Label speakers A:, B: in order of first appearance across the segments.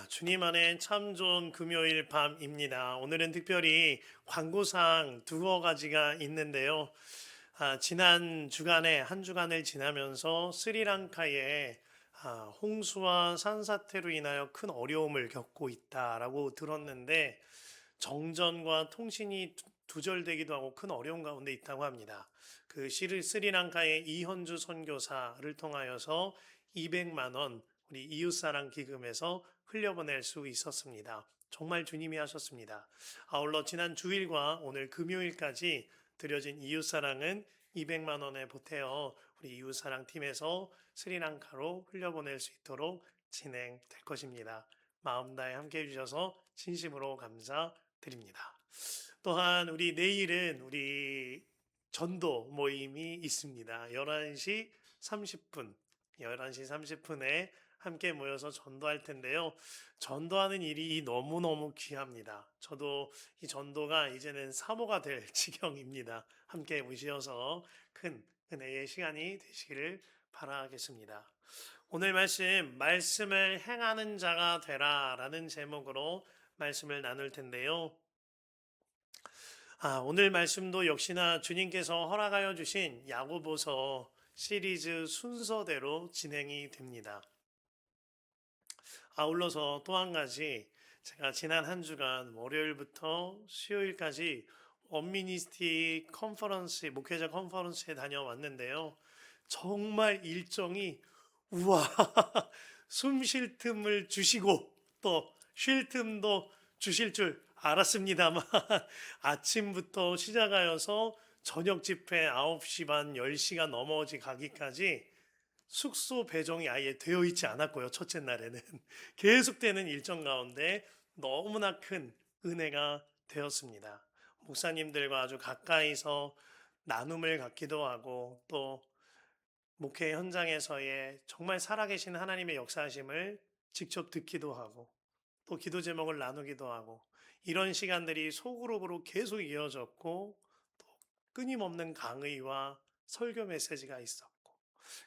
A: 주님 안에 참 좋은 금요일 밤입니다. 오늘은 특별히 광고상 두어 가지가 있는데요. 지난 주간에 한 주간을 지나면서 스리랑카에 홍수와 산사태로 인하여 큰 어려움을 겪고 있다라고 들었는데 정전과 통신이 두절되기도 하고 큰 어려움 가운데 있다고 합니다. 그 스리랑카의 이현주 선교사를 통하여서 200만 원 우리 이웃사랑 기금에서 흘려보낼 수 있었습니다. 정말 주님이 하셨습니다. 아울러 지난 주일과 오늘 금요일까지 드려진 이웃사랑은 200만 원에 보태어 우리 이웃사랑 팀에서 스리랑카로 흘려보낼 수 있도록 진행될 것입니다. 마음 다해 함께 해주셔서 진심으로 감사드립니다. 또한 우리 내일은 우리 전도 모임이 있습니다. 11시 30분, 11시 30분에 함께 모여서 전도할 텐데요. 전도하는 일이 너무너무 귀합니다. 저도 이 전도가 이제는 사모가 될 지경입니다. 함께 오셔서 큰 은혜의 시간이 되시기를 바라겠습니다. 오늘 말씀을 행하는 자가 되라 라는 제목으로 말씀을 나눌 텐데요. 오늘 말씀도 역시나 주님께서 허락하여 주신 야고보서 시리즈 순서대로 진행이 됩니다. 아울러서 또 한 가지 제가 지난 한 주간 월요일부터 수요일까지 원미니스트리 컨퍼런스, 목회자 컨퍼런스에 다녀왔는데요. 정말 일정이 우와 숨 쉴 틈을 주시고 또 쉴 틈도 주실 줄 알았습니다만 아침부터 시작하여서 저녁 집회 9시 반 10시가 넘어지 가기까지 숙소 배정이 아예 되어 있지 않았고요. 첫째 날에는 계속되는 일정 가운데 너무나 큰 은혜가 되었습니다. 목사님들과 아주 가까이서 나눔을 갖기도 하고 또 목회 현장에서의 정말 살아계신 하나님의 역사하심을 직접 듣기도 하고 또 기도 제목을 나누기도 하고 이런 시간들이 소그룹으로 계속 이어졌고 또 끊임없는 강의와 설교 메시지가 있었고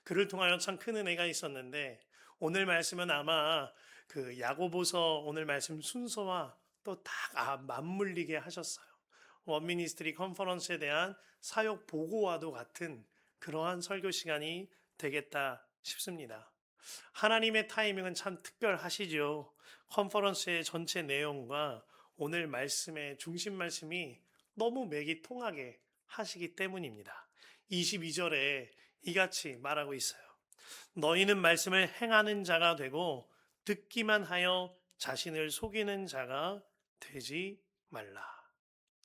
A: 그를 통하여 참 큰 은혜가 있었는데 오늘 말씀은 아마 그 야고보서 오늘 말씀 순서와 또 딱 맞물리게 하셨어요. 원미니스트리 컨퍼런스에 대한 사역 보고와도 같은 그러한 설교 시간이 되겠다 싶습니다. 하나님의 타이밍은 참 특별하시죠. 컨퍼런스의 전체 내용과 오늘 말씀의 중심 말씀이 너무 맥이 통하게 하시기 때문입니다. 22절에 이같이 말하고 있어요. 너희는 말씀을 행하는 자가 되고 듣기만 하여 자신을 속이는 자가 되지 말라.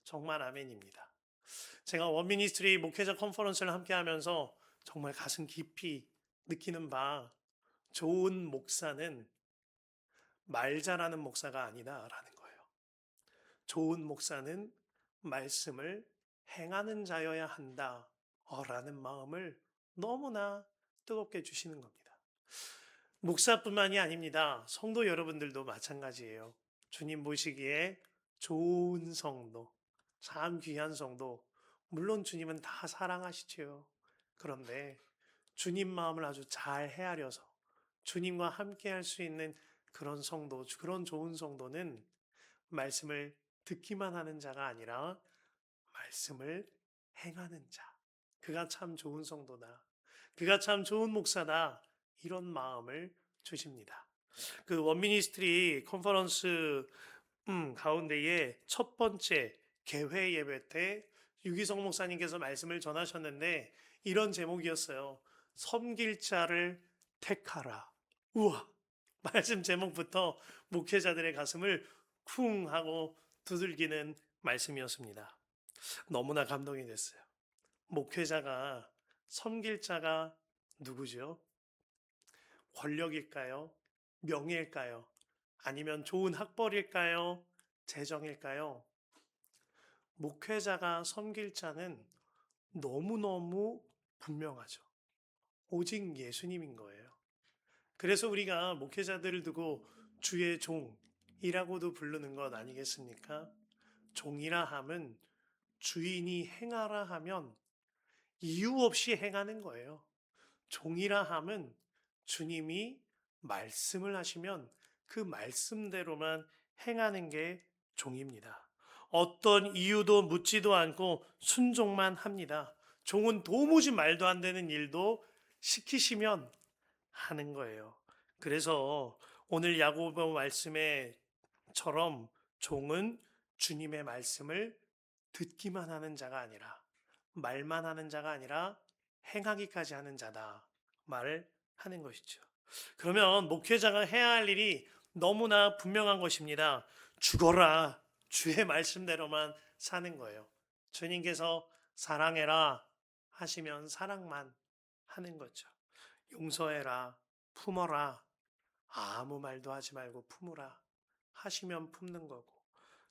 A: 정말 아멘입니다. 제가 원미니스트리 목회자 컨퍼런스를 함께 하면서 정말 가슴 깊이 느끼는 바 좋은 목사는 말 잘하는 목사가 아니다라는 거예요. 좋은 목사는 말씀을 행하는 자여야 한다. 라는 마음을 너무나 뜨겁게 주시는 겁니다. 목사뿐만이 아닙니다. 성도 여러분들도 마찬가지예요. 주님 보시기에 좋은 성도, 참 귀한 성도, 물론 주님은 다 사랑하시지요. 그런데 주님 마음을 아주 잘 헤아려서 주님과 함께 할 수 있는 그런 성도, 그런 좋은 성도는 말씀을 듣기만 하는 자가 아니라 말씀을 행하는 자. 그가 참 좋은 성도다. 그가 참 좋은 목사다. 이런 마음을 주십니다. 그 원미니스트리 컨퍼런스 가운데에 첫 번째 개회 예배 때 유기성 목사님께서 말씀을 전하셨는데 이런 제목이었어요. 섬길 자를 택하라. 우와! 말씀 제목부터 목회자들의 가슴을 쿵 하고 두들기는 말씀이었습니다. 너무나 감동이 됐어요. 목회자가 섬길 자가 누구죠? 권력일까요? 명예일까요? 아니면 좋은 학벌일까요? 재정일까요? 목회자가 섬길 자는 너무너무 분명하죠. 오직 예수님인 거예요. 그래서 우리가 목회자들을 두고 주의 종이라고도 부르는 것 아니겠습니까? 종이라 함은 주인이 행하라 하면 이유 없이 행하는 거예요. 종이라 함은 주님이 말씀을 하시면 그 말씀대로만 행하는 게 종입니다. 어떤 이유도 묻지도 않고 순종만 합니다. 종은 도무지 말도 안 되는 일도 시키시면 하는 거예요. 그래서 오늘 야고보 말씀에처럼 종은 주님의 말씀을 듣기만 하는 자가 아니라 말만 하는 자가 아니라 행하기까지 하는 자다 말을 하는 것이죠. 그러면 목회자가 해야 할 일이 너무나 분명한 것입니다. 죽어라. 주의 말씀대로만 사는 거예요. 주님께서 사랑해라 하시면 사랑만 하는 거죠. 용서해라, 품어라, 아무 말도 하지 말고 품으라 하시면 품는 거고,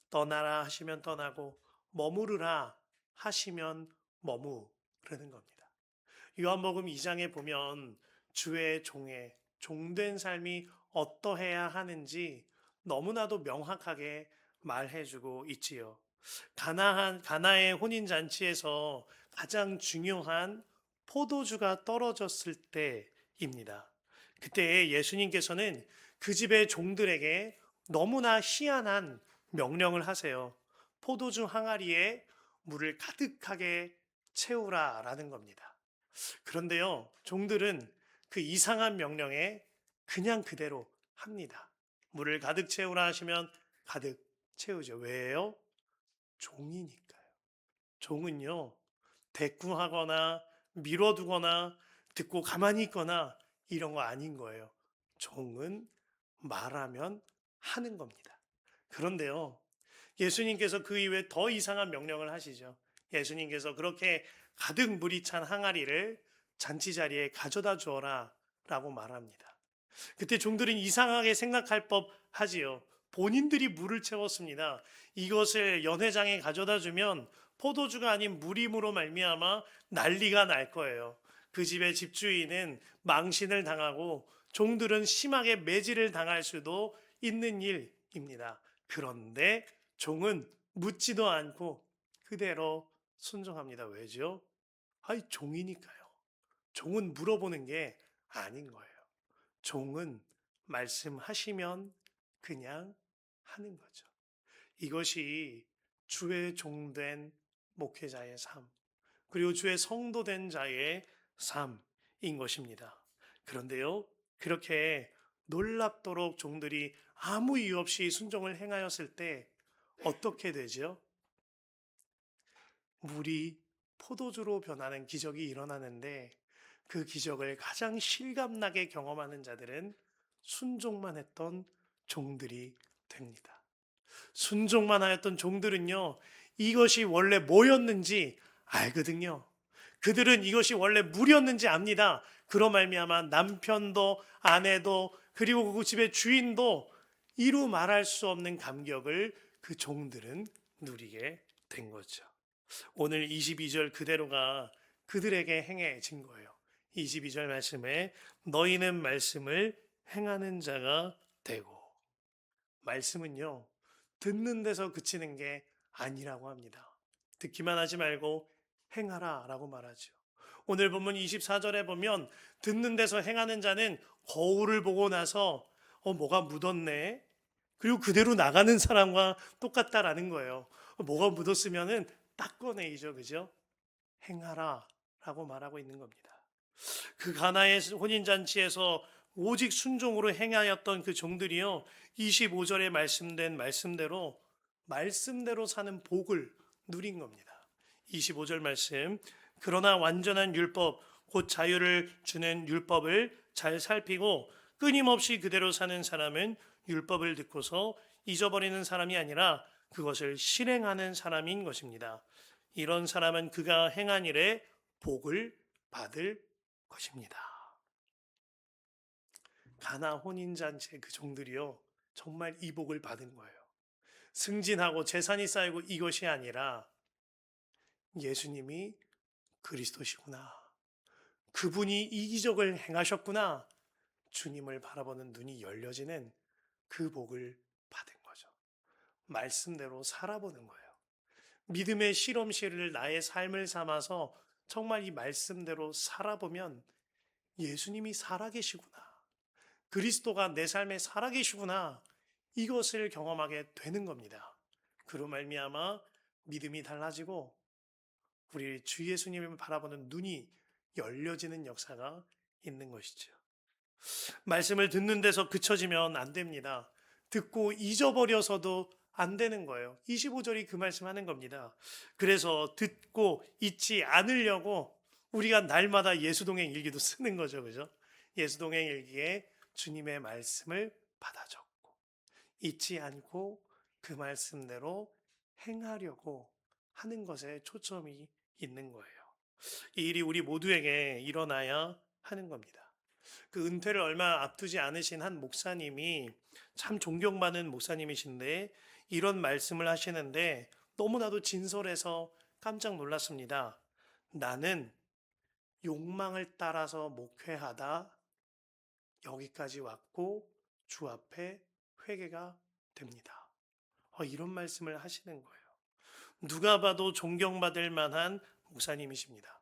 A: 떠나라 하시면 떠나고, 머무르라 하시면 머무르는 겁니다. 요한복음 2장에 보면 주의 종의 종된 삶이 어떠해야 하는지 너무나도 명확하게 말해주고 있지요. 가나의 혼인잔치에서 가장 중요한 포도주가 떨어졌을 때입니다. 그때 예수님께서는 그 집의 종들에게 너무나 희한한 명령을 하세요. 포도주 항아리에 물을 가득하게 채우라라는 겁니다. 그런데요, 종들은 그 이상한 명령에 그냥 그대로 합니다. 물을 가득 채우라 하시면 가득 채우죠. 왜요? 종이니까요. 종은요, 대꾸하거나 미뤄두거나 듣고 가만히 있거나 이런 거 아닌 거예요. 종은 말하면 하는 겁니다. 그런데요, 예수님께서 그 이후에 더 이상한 명령을 하시죠. 예수님께서 그렇게 가득 물이 찬 항아리를 잔치 자리에 가져다 주어라 라고 말합니다. 그때 종들은 이상하게 생각할 법 하지요. 본인들이 물을 채웠습니다. 이것을 연회장에 가져다 주면 포도주가 아닌 물임으로 말미암아 난리가 날 거예요. 그 집의 집주인은 망신을 당하고 종들은 심하게 매질을 당할 수도 있는 일입니다. 그런데 종은 묻지도 않고 그대로 순종합니다. 왜죠? 아이, 종이니까요. 종은 물어보는 게 아닌 거예요. 종은 말씀하시면 그냥 하는 거죠. 이것이 주의 종된 목회자의 삶, 그리고 주의 성도된 자의 삶인 것입니다. 그런데요, 그렇게 놀랍도록 종들이 아무 이유 없이 순종을 행하였을 때 어떻게 되죠? 물이 포도주로 변하는 기적이 일어나는데 그 기적을 가장 실감나게 경험하는 자들은 순종만 했던 종들이 됩니다. 순종만 하였던 종들은요, 이것이 원래 뭐였는지 알거든요. 그들은 이것이 원래 물이었는지 압니다. 그로 말미암아 남편도 아내도 그리고 그 집의 주인도 이루 말할 수 없는 감격을 그 종들은 누리게 된 거죠. 오늘 22절 그대로가 그들에게 행해진 거예요. 22절 말씀에 너희는 말씀을 행하는 자가 되고, 말씀은요, 듣는 데서 그치는 게 아니라고 합니다. 듣기만 하지 말고 행하라 라고 말하죠. 오늘 본문 24절에 보면 듣는 데서 행하는 자는 거울을 보고 나서 뭐가 묻었네. 그리고 그대로 나가는 사람과 똑같다라는 거예요. 뭐가 묻었으면은 닦아내이죠. 그죠? 행하라 라고 말하고 있는 겁니다. 그 가나의 혼인잔치에서 오직 순종으로 행하였던 그 종들이요, 25절에 말씀된 말씀대로 사는 복을 누린 겁니다. 25절 말씀, 그러나 완전한 율법 곧 자유를 주는 율법을 잘 살피고 끊임없이 그대로 사는 사람은 율법을 듣고서 잊어버리는 사람이 아니라 그것을 실행하는 사람인 것입니다. 이런 사람은 그가 행한 일에 복을 받을 것입니다. 가나 혼인잔치의 그 종들이요, 정말 이 복을 받은 거예요. 승진하고 재산이 쌓이고 이것이 아니라 예수님이 그리스도시구나, 그분이 이 기적을 행하셨구나, 주님을 바라보는 눈이 열려지는 그 복을 받은 거죠. 말씀대로 살아보는 거예요. 믿음의 실험실을 나의 삶을 삼아서 정말 이 말씀대로 살아보면 예수님이 살아계시구나, 그리스도가 내 삶에 살아계시구나. 이것을 경험하게 되는 겁니다. 그로 말미암아 믿음이 달라지고 우리 주 예수님을 바라보는 눈이 열려지는 역사가 있는 것이죠. 말씀을 듣는 데서 그쳐지면 안 됩니다. 듣고 잊어버려서도 안 되는 거예요. 25절이 그 말씀하는 겁니다. 그래서 듣고 잊지 않으려고 우리가 날마다 예수동행 일기도 쓰는 거죠. 그죠? 예수동행 일기에 주님의 말씀을 받아 적고 잊지 않고 그 말씀대로 행하려고 하는 것에 초점이 있는 거예요. 이 일이 우리 모두에게 일어나야 하는 겁니다. 그 은퇴를 얼마 앞두지 않으신 한 목사님이 참 존경받는 목사님이신데 이런 말씀을 하시는데 너무나도 진솔해서 깜짝 놀랐습니다. 나는 욕망을 따라서 목회하다 여기까지 왔고 주 앞에 회개가 됩니다. 이런 말씀을 하시는 거예요. 누가 봐도 존경받을 만한 목사님이십니다.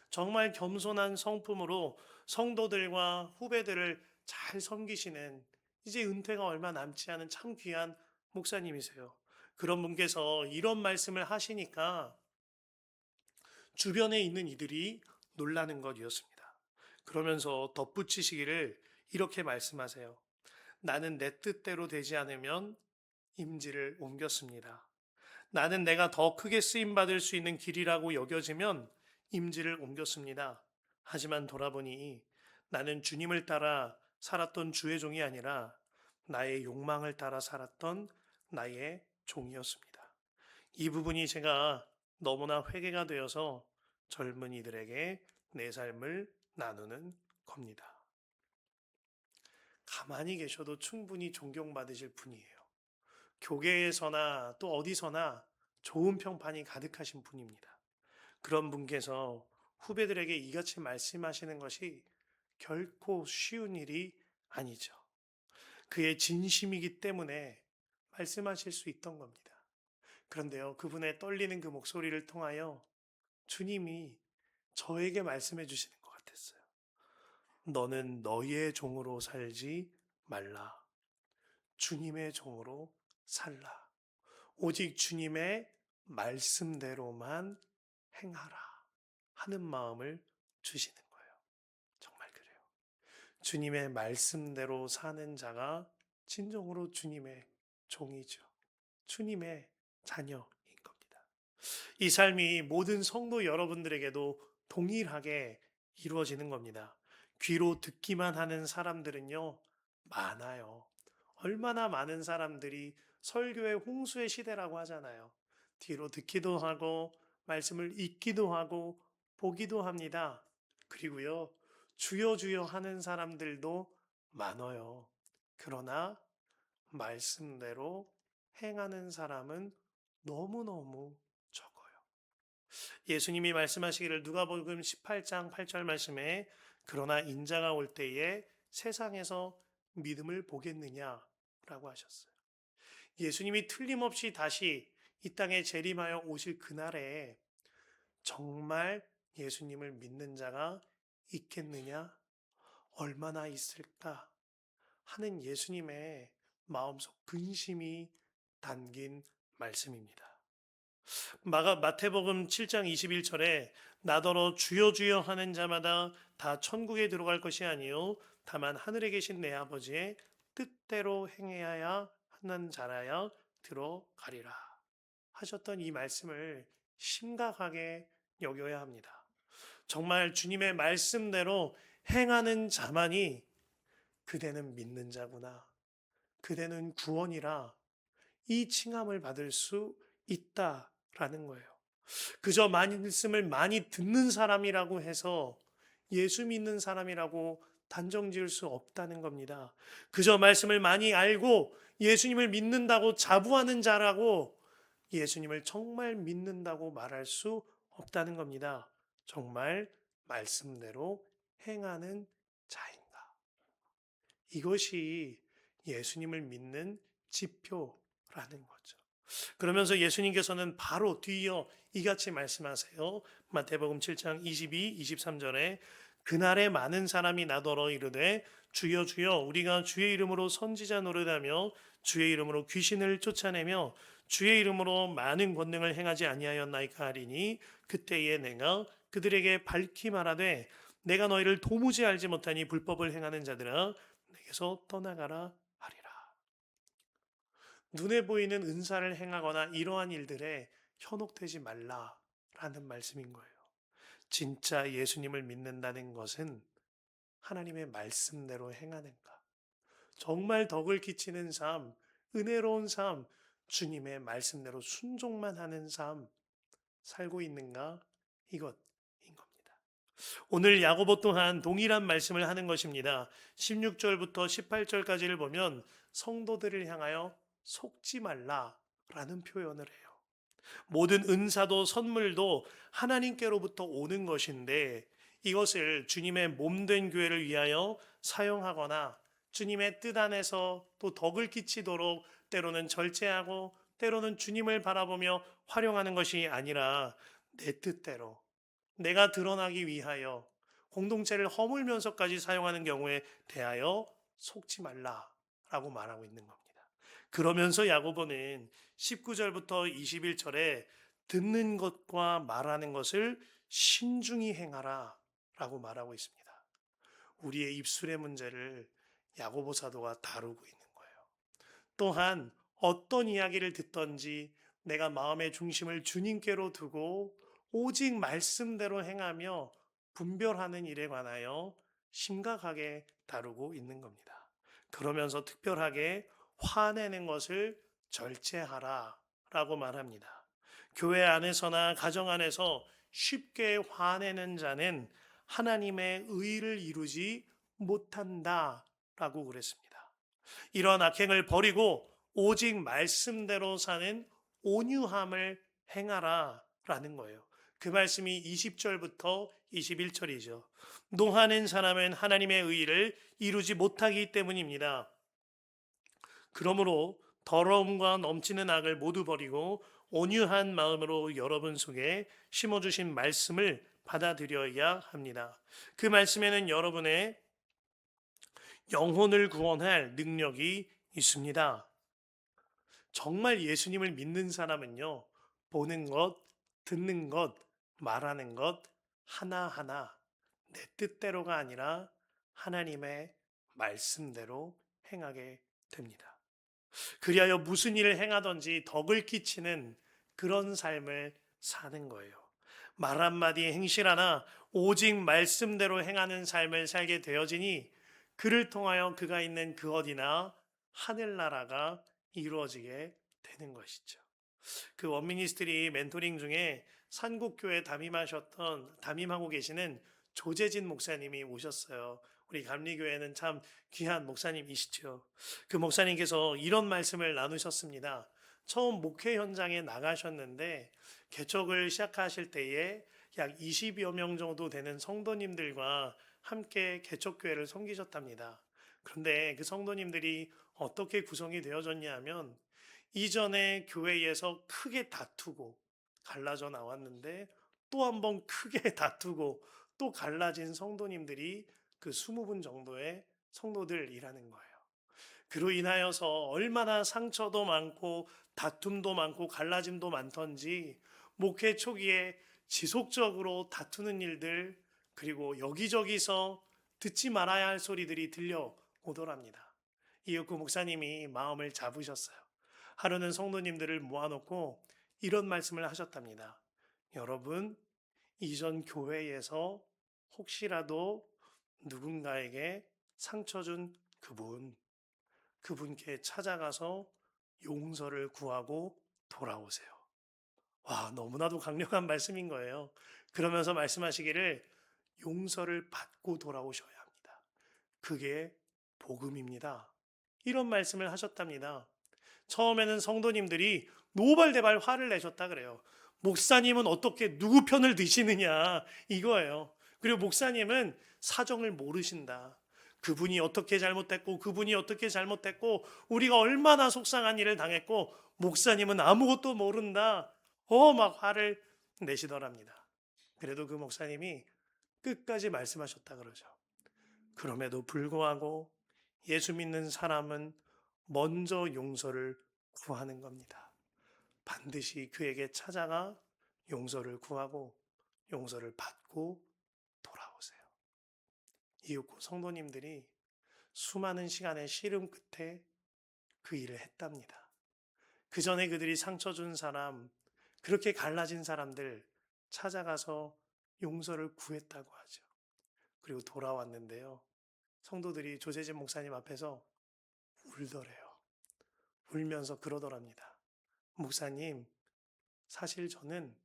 A: 정말 겸손한 성품으로 성도들과 후배들을 잘 섬기시는 이제 은퇴가 얼마 남지 않은 참 귀한 목사님이세요. 그런 분께서 이런 말씀을 하시니까 주변에 있는 이들이 놀라는 것이었습니다. 그러면서 덧붙이시기를 이렇게 말씀하세요. 나는 내 뜻대로 되지 않으면 임지를 옮겼습니다. 나는 내가 더 크게 쓰임받을 수 있는 길이라고 여겨지면 임지를 옮겼습니다. 하지만 돌아보니 나는 주님을 따라 살았던 주의 종이 아니라 나의 욕망을 따라 살았던 나의 종이었습니다. 이 부분이 제가 너무나 회개가 되어서 젊은이들에게 내 삶을 나누는 겁니다. 가만히 계셔도 충분히 존경받으실 분이에요. 교계에서나 또 어디서나 좋은 평판이 가득하신 분입니다. 그런 분께서 후배들에게 이같이 말씀하시는 것이 결코 쉬운 일이 아니죠. 그의 진심이기 때문에 말씀하실 수 있던 겁니다. 그런데요, 그분의 떨리는 그 목소리를 통하여 주님이 저에게 말씀해 주시는 것 같았어요. 너는 너의 종으로 살지 말라. 주님의 종으로 살라. 오직 주님의 말씀대로만 행하라 하는 마음을 주시는 거예요. 정말 그래요. 주님의 말씀대로 사는 자가 진정으로 주님의 종이죠. 주님의 자녀인 겁니다. 이 삶이 모든 성도 여러분들에게도 동일하게 이루어지는 겁니다. 귀로 듣기만 하는 사람들은요, 많아요. 얼마나 많은 사람들이 설교의 홍수의 시대라고 하잖아요. 뒤로 듣기도 하고, 말씀을 읽기도 하고, 보기도 합니다. 그리고요, 주여 주여 하는 사람들도 많아요. 그러나 말씀대로 행하는 사람은 너무너무 적어요. 예수님이 말씀하시기를 누가복음 18장 8절 말씀에 그러나 인자가 올 때에 세상에서 믿음을 보겠느냐라고 하셨어요. 예수님이 틀림없이 다시 이 땅에 재림하여 오실 그날에 정말 예수님을 믿는 자가 있겠느냐? 얼마나 있을까? 하는 예수님의 마음속 근심이 담긴 말씀입니다. 마태복음 7장 21절에 나더러 주여 주여 하는 자마다 다 천국에 들어갈 것이 아니요 다만 하늘에 계신 내 아버지의 뜻대로 행해야 하는 자라야 들어가리라 하셨던 이 말씀을 심각하게 여겨야 합니다. 정말 주님의 말씀대로 행하는 자만이 그대는 믿는 자구나. 그대는 구원이라 이 칭함을 받을 수 있다라는 거예요. 그저 말씀을 많이 듣는 사람이라고 해서 예수 믿는 사람이라고 단정 지을 수 없다는 겁니다. 그저 말씀을 많이 알고 예수님을 믿는다고 자부하는 자라고 예수님을 정말 믿는다고 말할 수 없다는 겁니다. 정말 말씀대로 행하는 자인가. 이것이 예수님을 믿는 지표라는 거죠. 그러면서 예수님께서는 바로 뒤이어 이같이 말씀하세요. 마태복음 7장 22, 23절에 그날에 많은 사람이 나더러 이르되 주여 주여 우리가 주의 이름으로 선지자 노릇하며 주의 이름으로 귀신을 쫓아내며 주의 이름으로 많은 권능을 행하지 아니하였나이까 하리니 그때에 내가 그들에게 밝히 말하되 내가 너희를 도무지 알지 못하니 불법을 행하는 자들아 내게서 떠나가라 하리라. 눈에 보이는 은사를 행하거나 이러한 일들에 현혹되지 말라라는 말씀인 거예요. 진짜 예수님을 믿는다는 것은 하나님의 말씀대로 행하는가? 정말 덕을 끼치는 삶, 은혜로운 삶, 주님의 말씀대로 순종만 하는 삶 살고 있는가? 이것인 겁니다. 오늘 야고보 또한 동일한 말씀을 하는 것입니다. 16절부터 18절까지를 보면 성도들을 향하여 속지 말라라는 표현을 해요. 모든 은사도 선물도 하나님께로부터 오는 것인데 이것을 주님의 몸된 교회를 위하여 사용하거나 주님의 뜻 안에서 또 덕을 끼치도록 때로는 절제하고 때로는 주님을 바라보며 활용하는 것이 아니라 내 뜻대로 내가 드러나기 위하여 공동체를 허물면서까지 사용하는 경우에 대하여 속지 말라라고 말하고 있는 겁니다. 그러면서 야고보는 19절부터 21절에 듣는 것과 말하는 것을 신중히 행하라 라고 말하고 있습니다. 우리의 입술의 문제를 야고보 사도가 다루고 있는 거예요. 또한 어떤 이야기를 듣던지 내가 마음의 중심을 주님께로 두고 오직 말씀대로 행하며 분별하는 일에 관하여 심각하게 다루고 있는 겁니다. 그러면서 특별하게 화내는 것을 절제하라 라고 말합니다. 교회 안에서나 가정 안에서 쉽게 화내는 자는 하나님의 의를 이루지 못한다 라고 그랬습니다. 이러한 악행을 버리고 오직 말씀대로 사는 온유함을 행하라 라는 거예요. 그 말씀이 20절부터 21절이죠. 노하는 사람은 하나님의 의를 이루지 못하기 때문입니다. 그러므로 더러움과 넘치는 악을 모두 버리고 온유한 마음으로 여러분 속에 심어주신 말씀을 받아들여야 합니다. 그 말씀에는 여러분의 영혼을 구원할 능력이 있습니다. 정말 예수님을 믿는 사람은요, 보는 것, 듣는 것, 말하는 것 하나하나 내 뜻대로가 아니라 하나님의 말씀대로 행하게 됩니다. 그리하여 무슨 일을 행하든지 덕을 끼치는 그런 삶을 사는 거예요. 말 한마디 행실 하나 오직 말씀대로 행하는 삶을 살게 되어지니 그를 통하여 그가 있는 그 어디나 하늘나라가 이루어지게 되는 것이죠. 그 원미니스트리 멘토링 중에 산국교회 담임하고 계시는 조재진 목사님이 오셨어요. 우리 감리교회는 참 귀한 목사님이시죠. 그 목사님께서 이런 말씀을 나누셨습니다. 처음 목회 현장에 나가셨는데 개척을 시작하실 때에 약 20여 명 정도 되는 성도님들과 함께 개척교회를 섬기셨답니다. 그런데 그 성도님들이 어떻게 구성이 되어졌냐 하면 이전에 교회에서 크게 다투고 갈라져 나왔는데 또 한 번 크게 다투고 또 갈라진 성도님들이 그 20분 정도의 성도들이라는 거예요. 그로 인하여서 얼마나 상처도 많고 다툼도 많고 갈라짐도 많던지 목회 초기에 지속적으로 다투는 일들 그리고 여기저기서 듣지 말아야 할 소리들이 들려오더랍니다. 이윽고 목사님이 마음을 잡으셨어요. 하루는 성도님들을 모아놓고 이런 말씀을 하셨답니다. 여러분, 이전 교회에서 혹시라도 누군가에게 상처 준 그분께 찾아가서 용서를 구하고 돌아오세요. 와, 너무나도 강력한 말씀인 거예요. 그러면서 말씀하시기를 용서를 받고 돌아오셔야 합니다. 그게 복음입니다. 이런 말씀을 하셨답니다. 처음에는 성도님들이 노발대발 화를 내셨다 그래요. 목사님은 어떻게 누구 편을 드시느냐 이거예요. 그리고 목사님은 사정을 모르신다. 그분이 어떻게 잘못했고 그분이 어떻게 잘못했고 우리가 얼마나 속상한 일을 당했고 목사님은 아무것도 모른다. 막 화를 내시더랍니다. 그래도 그 목사님이 끝까지 말씀하셨다 그러죠. 그럼에도 불구하고 예수 믿는 사람은 먼저 용서를 구하는 겁니다. 반드시 그에게 찾아가 용서를 구하고 용서를 받고 돌아오세요. 이윽고 성도님들이 수많은 시간의 씨름 끝에 그 일을 했답니다. 그 전에 그들이 상처 준 사람, 그렇게 갈라진 사람들 찾아가서 용서를 구했다고 하죠. 그리고 돌아왔는데요. 성도들이 조재진 목사님 앞에서 울더래요. 울면서 그러더랍니다. 목사님, 사실 저는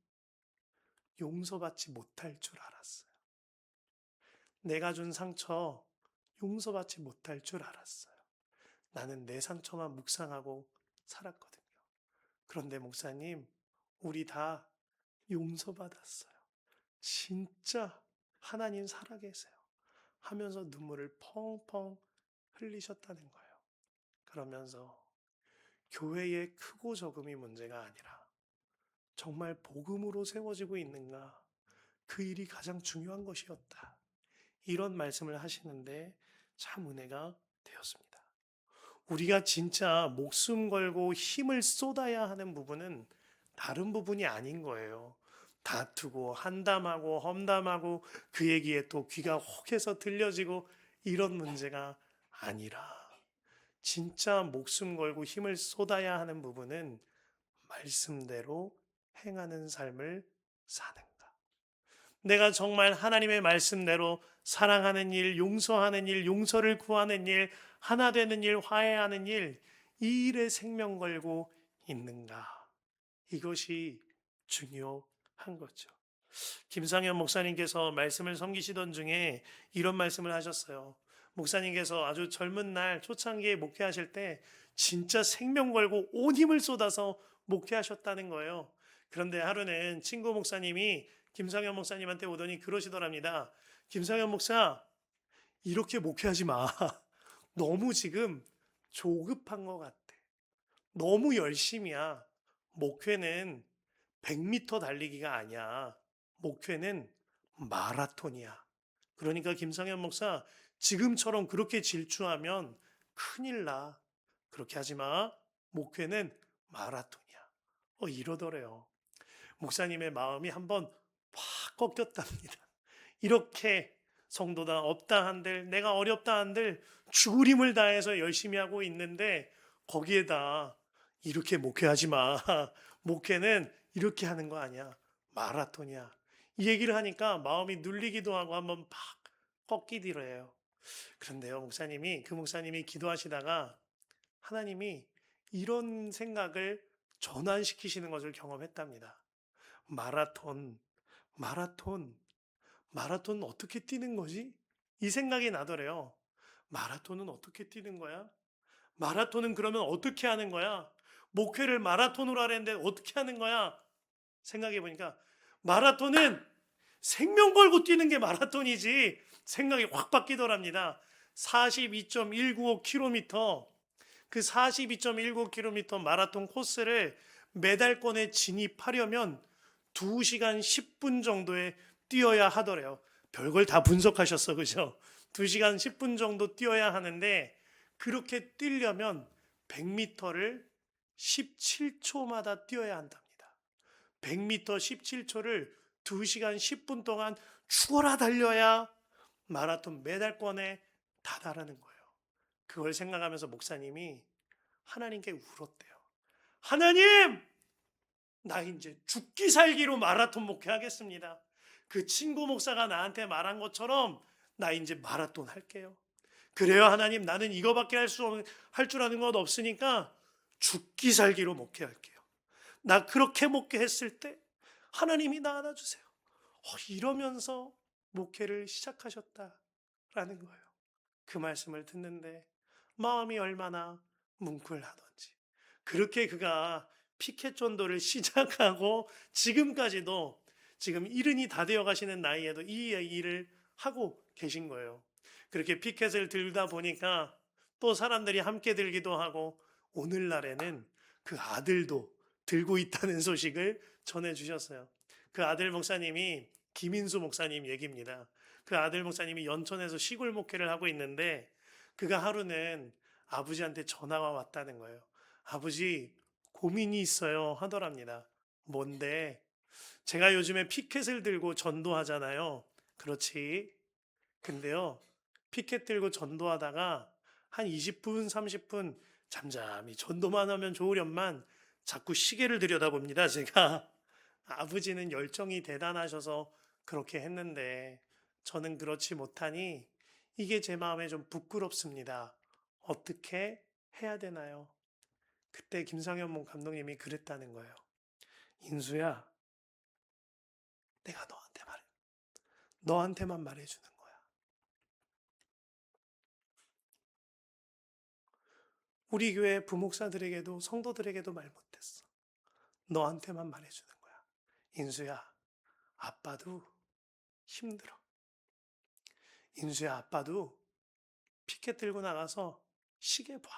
A: 용서받지 못할 줄 알았어요. 내가 준 상처 용서받지 못할 줄 알았어요. 나는 내 상처만 묵상하고 살았거든요. 그런데 목사님, 우리 다 용서받았어요. 진짜 하나님 살아계세요. 하면서 눈물을 펑펑 흘리셨다는 거예요. 그러면서 교회의 크고 적음이 문제가 아니라 정말 복음으로 세워지고 있는가? 그 일이 가장 중요한 것이었다. 이런 말씀을 하시는데 참 은혜가 되었습니다. 우리가 진짜 목숨 걸고 힘을 쏟아야 하는 부분은 다른 부분이 아닌 거예요. 다투고 한담하고 험담하고 그 얘기에 또 귀가 혹해서 들려지고 이런 문제가 아니라 진짜 목숨 걸고 힘을 쏟아야 하는 부분은 말씀대로 행하는 삶을 사는가. 내가 정말 하나님의 말씀대로 사랑하는 일, 용서하는 일, 용서를 구하는 일, 하나 되는 일, 화해하는 일, 이 일에 생명 걸고 있는가. 이것이 중요한 거죠. 김상현 목사님께서 말씀을 섬기시던 중에 이런 말씀을 하셨어요. 목사님께서 아주 젊은 날 초창기에 목회하실 때 진짜 생명 걸고 온 힘을 쏟아서 목회하셨다는 거예요. 그런데 하루는 친구 목사님이 김상현 목사님한테 오더니 그러시더랍니다. 김상현 목사, 이렇게 목회하지 마. 너무 지금 조급한 것 같아. 너무 열심이야. 목회는 100m 달리기가 아니야. 목회는 마라톤이야. 그러니까 김상현 목사, 지금처럼 그렇게 질주하면 큰일 나. 그렇게 하지 마. 목회는 마라톤이야. 이러더래요. 목사님의 마음이 한번 확 꺾였답니다. 이렇게 성도다 없다 한들 내가 어렵다 한들 죽을 힘을 다해서 열심히 하고 있는데 거기에다 이렇게 목회하지 마. 목회는 이렇게 하는 거 아니야. 마라톤이야. 이 얘기를 하니까 마음이 눌리기도 하고 한번 팍 꺾이더래요. 그런데요, 그 목사님이 기도하시다가 하나님이 이런 생각을 전환시키시는 것을 경험했답니다. 마라톤, 마라톤, 마라톤 어떻게 뛰는 거지? 이 생각이 나더래요. 마라톤은 어떻게 뛰는 거야? 마라톤은 그러면 어떻게 하는 거야? 목회를 마라톤으로 하려는데 어떻게 하는 거야? 생각해 보니까 마라톤은 생명 걸고 뛰는 게 마라톤이지 생각이 확 바뀌더랍니다. 42.195km 그 42.195km 마라톤 코스를 메달권에 진입하려면 2시간 10분 정도에 뛰어야 하더래요. 별걸 다 분석하셨어, 그죠? 2시간 10분 정도 뛰어야 하는데 그렇게 뛰려면 100m를 17초마다 뛰어야 한답니다. 100m 17초를 2시간 10분 동안 죽어라 달려야 마라톤 메달권에 다다르는 거예요. 그걸 생각하면서 목사님이 하나님께 울었대요. 하나님! 나 이제 죽기 살기로 마라톤 목회하겠습니다. 그 친구 목사가 나한테 말한 것처럼 나 이제 마라톤 할게요. 그래요 하나님, 나는 이거밖에 할 줄 아는 것 없으니까 죽기 살기로 목회할게요. 나 그렇게 목회했을 때 하나님이 나 안아주세요. 이러면서 목회를 시작하셨다라는 거예요. 그 말씀을 듣는데 마음이 얼마나 뭉클하던지. 그렇게 그가 피켓 전도를 시작하고 지금까지도 지금 이른이 다 되어 가시는 나이에도 이 일을 하고 계신 거예요. 그렇게 피켓을 들다 보니까 또 사람들이 함께 들기도 하고 오늘날에는 그 아들도 들고 있다는 소식을 전해 주셨어요. 그 아들 목사님이 김인수 목사님 얘기입니다. 그 아들 목사님이 연천에서 시골 목회를 하고 있는데 그가 하루는 아버지한테 전화가 왔다는 거예요. 아버지, 고민이 있어요 하더랍니다. 뭔데? 제가 요즘에 피켓을 들고 전도하잖아요. 그렇지. 근데요, 피켓 들고 전도하다가 한 20분, 30분 잠잠히 전도만 하면 좋으련만 자꾸 시계를 들여다봅니다, 제가. 아버지는 열정이 대단하셔서 그렇게 했는데 저는 그렇지 못하니 이게 제 마음에 좀 부끄럽습니다. 어떻게 해야 되나요? 그때 김상현 감독님이 그랬다는 거예요. 인수야, 내가 너한테만 말해주는 거야. 우리 교회 부목사들에게도 성도들에게도 말 못했어. 너한테만 말해주는 거야. 인수야, 아빠도 힘들어. 인수야, 아빠도 피켓 들고 나가서 시계 봐.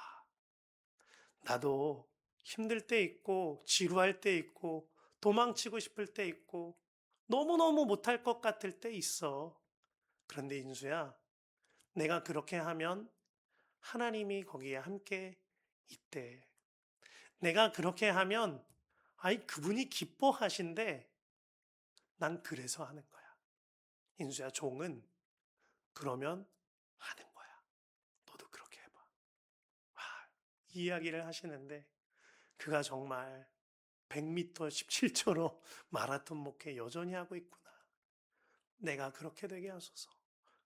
A: 나도 힘들 때 있고, 지루할 때 있고, 도망치고 싶을 때 있고, 너무너무 못할 것 같을 때 있어. 그런데 인수야, 내가 그렇게 하면 하나님이 거기에 함께 있대. 내가 그렇게 하면, 아이, 그분이 기뻐하신대. 난 그래서 하는 거야. 인수야, 종은 그러면 하는 거야. 너도 그렇게 해봐. 와, 이 이야기를 하시는데 그가 정말 100m 17초로 마라톤 목회 여전히 하고 있구나. 내가 그렇게 되게 하소서.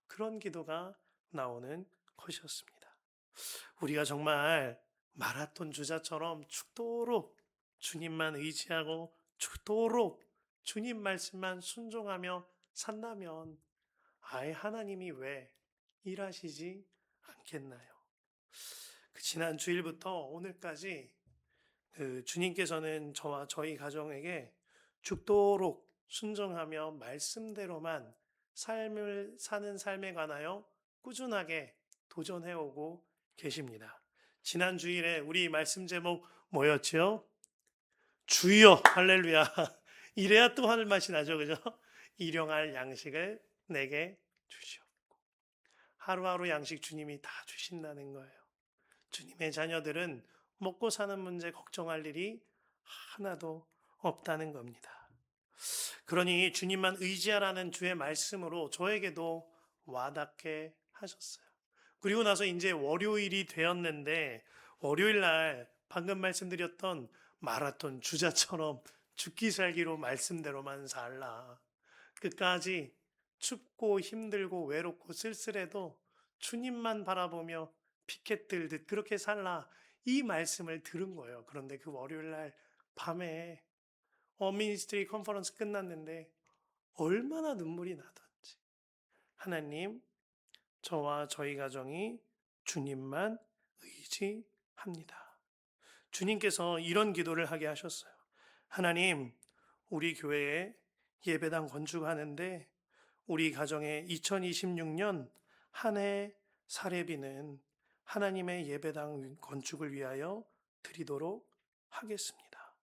A: 그런 기도가 나오는 것이었습니다. 우리가 정말 마라톤 주자처럼 죽도록 주님만 의지하고 죽도록 주님 말씀만 순종하며 산다면 아예 하나님이 왜 일하시지 않겠나요? 그 지난 주일부터 오늘까지 그 주님께서는 저와 저희 가정에게 죽도록 순종하며 말씀대로만 삶을 사는 삶에 관하여 꾸준하게 도전해오고 계십니다. 지난 주일에 우리 말씀 제목 뭐였죠? 주여 할렐루야. 이래야 또 하늘 맛이 나죠, 그죠? 일용할 양식을 내게 주시오. 하루하루 양식 주님이 다 주신다는 거예요. 주님의 자녀들은 먹고 사는 문제 걱정할 일이 하나도 없다는 겁니다. 그러니 주님만 의지하라는 주의 말씀으로 저에게도 와닿게 하셨어요. 그리고 나서 이제 월요일이 되었는데 월요일 날 방금 말씀드렸던 마라톤 주자처럼 죽기 살기로 말씀대로만 살라. 끝까지 춥고 힘들고 외롭고 쓸쓸해도 주님만 바라보며 피켓 들듯 그렇게 살라. 이 말씀을 들은 거예요. 그런데 그 월요일 날 밤에 미니스트리 컨퍼런스 끝났는데 얼마나 눈물이 나던지. 하나님, 저와 저희 가정이 주님만 의지합니다. 주님께서 이런 기도를 하게 하셨어요. 하나님, 우리 교회에 예배당 건축하는데 우리 가정의 2026년 한 해 사례비는 하나님의 예배당 건축을 위하여 드리도록 하겠습니다.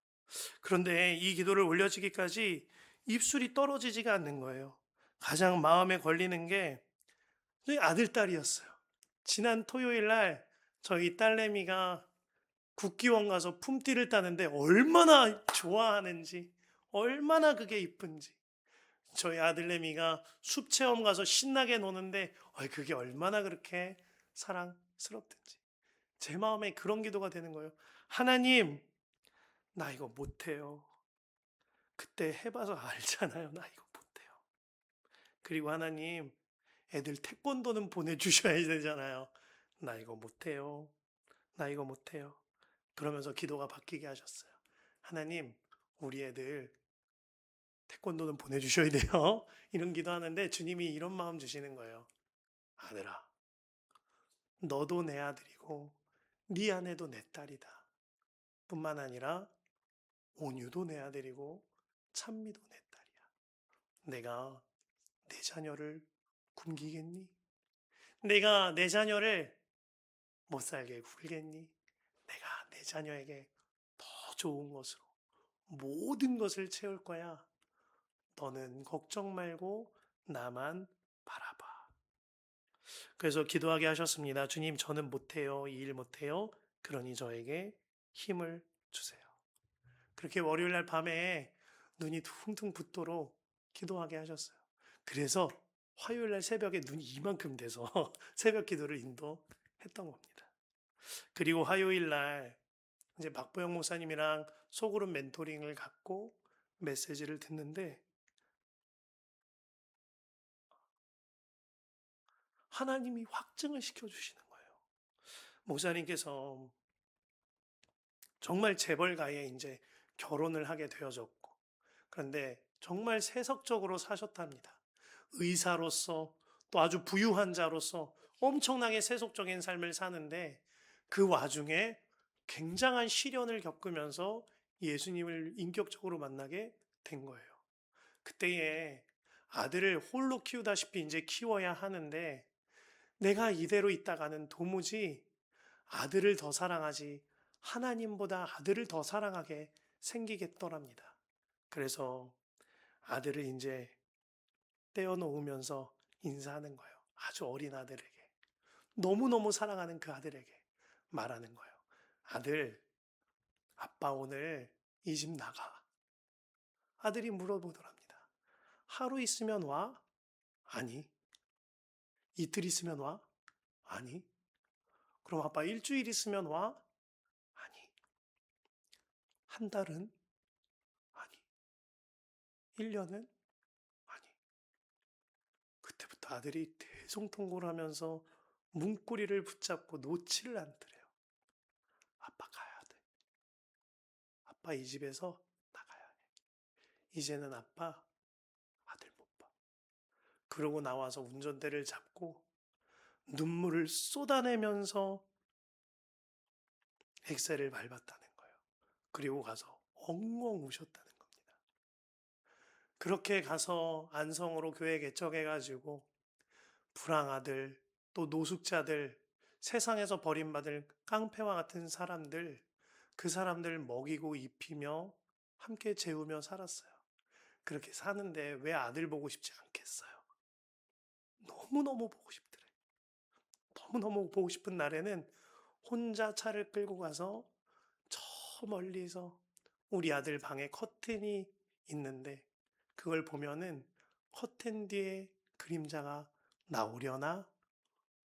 A: 그런데 이 기도를 올려지기까지 입술이 떨어지지가 않는 거예요. 가장 마음에 걸리는 게 저희 아들, 딸이었어요. 지난 토요일 날 저희 딸내미가 국기원 가서 품띠를 따는데 얼마나 좋아하는지, 얼마나 그게 이쁜지. 저희 아들내미가 숲 체험 가서 신나게 노는데 그게 얼마나 그렇게 사랑스럽든지. 제 마음에 그런 기도가 되는 거예요. 하나님, 나 이거 못해요. 그때 해봐서 알잖아요. 나 이거 못해요. 그리고 하나님, 애들 태권도는 보내주셔야 되잖아요. 나 이거 못해요. 나 이거 못해요. 그러면서 기도가 바뀌게 하셨어요. 하나님, 우리 애들 태권도는 보내주셔야 돼요. 이런 기도하는데 주님이 이런 마음 주시는 거예요. 아들아, 너도 내 아들이고 네 아내도 내 딸이다. 뿐만 아니라 온유도 내 아들이고 찬미도 내 딸이야. 내가 내 자녀를 굶기겠니? 내가 내 자녀를 못 살게 굴겠니? 내가 내 자녀에게 더 좋은 것으로 모든 것을 채울 거야. 너는 걱정 말고 나만 바라봐. 그래서 기도하게 하셨습니다. 주님, 저는 못해요. 이 일 못해요. 그러니 저에게 힘을 주세요. 그렇게 월요일 날 밤에 눈이 퉁퉁 붓도록 기도하게 하셨어요. 그래서 화요일 날 새벽에 눈이 이만큼 돼서 새벽 기도를 인도했던 겁니다. 그리고 화요일 날 이제 박보영 목사님이랑 소그룹 멘토링을 갖고 메시지를 듣는데 하나님이 확증을 시켜주시는 거예요. 목사님께서 정말 재벌가에 이제 결혼을 하게 되어졌고, 그런데 정말 세속적으로 사셨답니다. 의사로서 또 아주 부유한 자로서 엄청나게 세속적인 삶을 사는데 그 와중에 굉장한 시련을 겪으면서 예수님을 인격적으로 만나게 된 거예요. 그때에 아들을 홀로 키우다시피 이제 키워야 하는데 내가 이대로 있다가는 도무지 아들을 더 사랑하지 하나님보다 아들을 더 사랑하게 생기겠더랍니다. 그래서 아들을 이제 떼어놓으면서 인사하는 거예요. 아주 어린 아들에게. 너무너무 사랑하는 그 아들에게 말하는 거예요. 아들, 아빠 오늘 이 집 나가. 아들이 물어보더랍니다. 하루 있으면 와? 아니. 이틀 있으면 와? 아니. 그럼 아빠 일주일 있으면 와? 아니. 한 달은? 아니. 1년은? 아니. 그때부터 아들이 대성통곡을 하면서 문고리를 붙잡고 놓지를 않더래요. 아빠 가야 돼. 아빠 이 집에서 나가야 해. 이제는 아빠 아들 못 봐. 그러고 나와서 운전대를 잡고 눈물을 쏟아내면서 엑셀을 밟았다는 거예요. 그리고 가서 엉엉 우셨다는 겁니다. 그렇게 가서 안성으로 교회 개척해가지고 불황아들, 또 노숙자들, 세상에서 버림받을 깡패와 같은 사람들, 그 사람들 먹이고 입히며 함께 재우며 살았어요. 그렇게 사는데 왜 아들 보고 싶지 않겠어요? 너무너무 보고 싶더래. 너무너무 보고 싶은 날에는 혼자 차를 끌고 가서 저 멀리서 우리 아들 방에 커튼이 있는데 그걸 보면은 커튼 뒤에 그림자가 나오려나?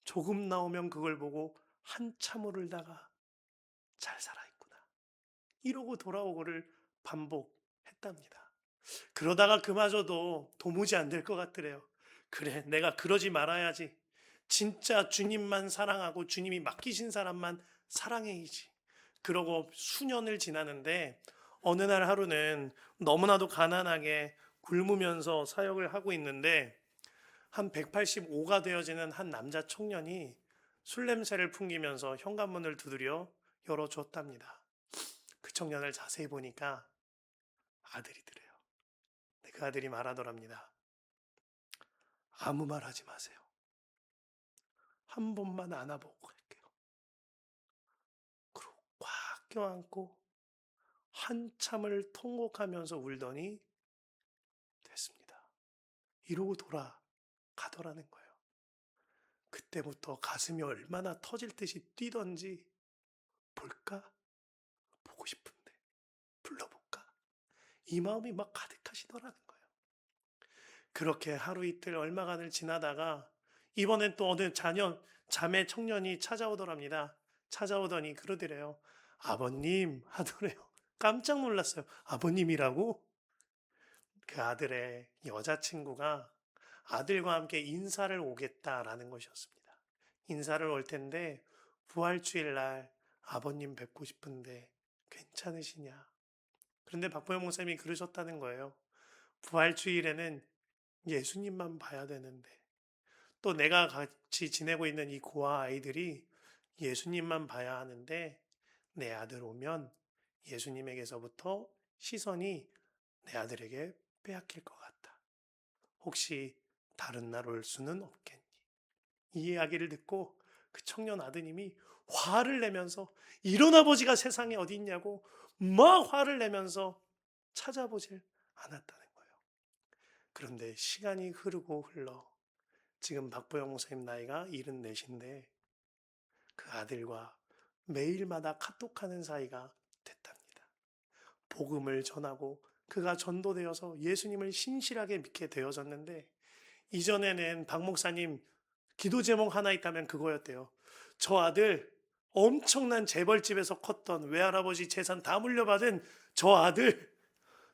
A: 조금 나오면 그걸 보고 한참을 울다가 잘 살아있구나. 이러고 돌아오고를 반복했답니다. 그러다가 그마저도 도무지 안 될 것 같더래요. 그래, 내가 그러지 말아야지. 진짜 주님만 사랑하고 주님이 맡기신 사람만 사랑해야지. 그러고 수년을 지나는데 어느 날 하루는 너무나도 가난하게 굶으면서 사역을 하고 있는데 한 185가 되어지는 한 남자 청년이 술 냄새를 풍기면서 현관문을 두드려 열어줬답니다. 그 청년을 자세히 보니까 아들이더래요. 그 아들이 말하더랍니다. 아무 말 하지 마세요. 한 번만 안아보고 갈게요. 그리고 꽉 껴안고 한참을 통곡하면서 울더니 됐습니다. 이러고 돌아가더라는 거예요. 그때부터 가슴이 얼마나 터질 듯이 뛰던지 볼까? 보고 싶은데 불러볼까? 이 마음이 막 가득하시더라는 거예요. 그렇게 하루 이틀 얼마간을 지나다가 이번엔 또 어느 자매 청년이 찾아오더랍니다. 찾아오더니 그러더래요. 아버님 하더래요. 깜짝 놀랐어요. 아버님이라고? 그 아들의 여자친구가 아들과 함께 인사를 오겠다라는 것이었습니다. 인사를 올 텐데 부활주일 날 아버님 뵙고 싶은데 괜찮으시냐? 그런데 박보영 목사님이 그러셨다는 거예요. 부활주일에는 예수님만 봐야 되는데 또 내가 같이 지내고 있는 이 고아 아이들이 예수님만 봐야 하는데 내 아들 오면 예수님에게서부터 시선이 내 아들에게 빼앗길 것 같다. 혹시 다른 날 올 수는 없겠니? 이 이야기를 듣고 그 청년 아드님이 화를 내면서 이런 아버지가 세상에 어디 있냐고 막 화를 내면서 찾아보질 않았다는 거예요. 그런데 시간이 흐르고 흘러 지금 박보영 목사님 나이가 74인데 그 아들과 매일마다 카톡하는 사이가 됐답니다. 복음을 전하고 그가 전도되어서 예수님을 신실하게 믿게 되어졌는데, 이전에는 박 목사님 기도 제목 하나 있다면 그거였대요. 저 아들 엄청난 재벌집에서 컸던 외할아버지 재산 다 물려받은 저 아들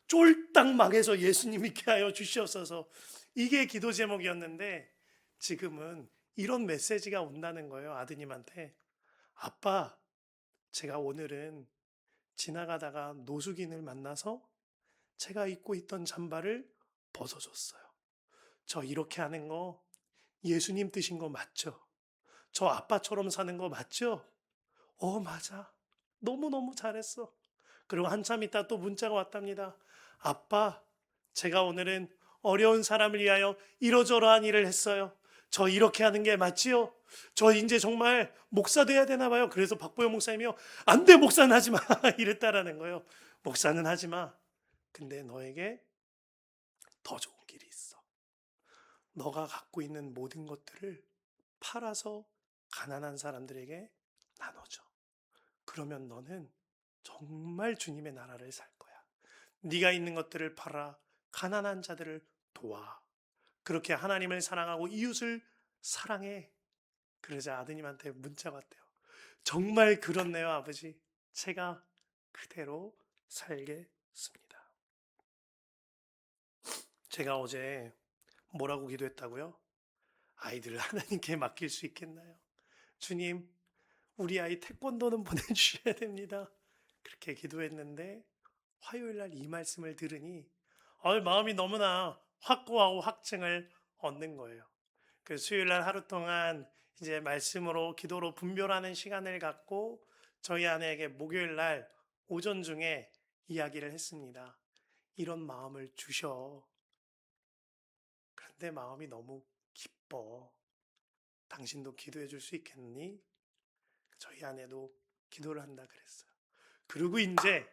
A: 쫄딱 망해서 예수님 믿게 하여 주시옵소서. 이게 기도 제목이었는데 지금은 이런 메시지가 온다는 거예요. 아드님한테. 아빠, 제가 오늘은 지나가다가 노숙인을 만나서 제가 입고 있던 잠바를 벗어줬어요. 저 이렇게 하는 거 예수님 뜻인 거 맞죠? 저 아빠처럼 사는 거 맞죠? 맞아. 너무너무 잘했어. 그리고 한참 있다 또 문자가 왔답니다. 아빠, 제가 오늘은 어려운 사람을 위하여 이러저러한 일을 했어요. 저 이렇게 하는 게 맞지요? 저 이제 정말 목사 돼야 되나 봐요. 그래서 박보영 목사님이요. 안 돼, 목사는 하지 마. 이랬다라는 거예요. 목사는 하지 마. 근데 너에게 더 좋은 길이 있어. 너가 갖고 있는 모든 것들을 팔아서 가난한 사람들에게 나눠줘. 그러면 너는 정말 주님의 나라를 살 거야. 네가 있는 것들을 팔아 가난한 자들을 도와. 그렇게 하나님을 사랑하고 이웃을 사랑해. 그러자 아드님한테 문자가 왔대요. 정말 그렇네요, 아버지. 제가 그대로 살겠습니다. 제가 어제 뭐라고 기도했다고요? 아이들을 하나님께 맡길 수 있겠나요? 주님, 우리 아이 태권도는 보내주셔야 됩니다. 그렇게 기도했는데 화요일 날 이 말씀을 들으니 마음이 너무나 확고하고 확증을 얻는 거예요. 그 수요일 날 하루 동안 이제 말씀으로 기도로 분별하는 시간을 갖고 저희 아내에게 목요일 날 오전 중에 이야기를 했습니다. 이런 마음을 주셔. 그런데 마음이 너무 기뻐. 당신도 기도해 줄 수 있겠니? 저희 아내도 기도를 한다 그랬어요. 그리고 이제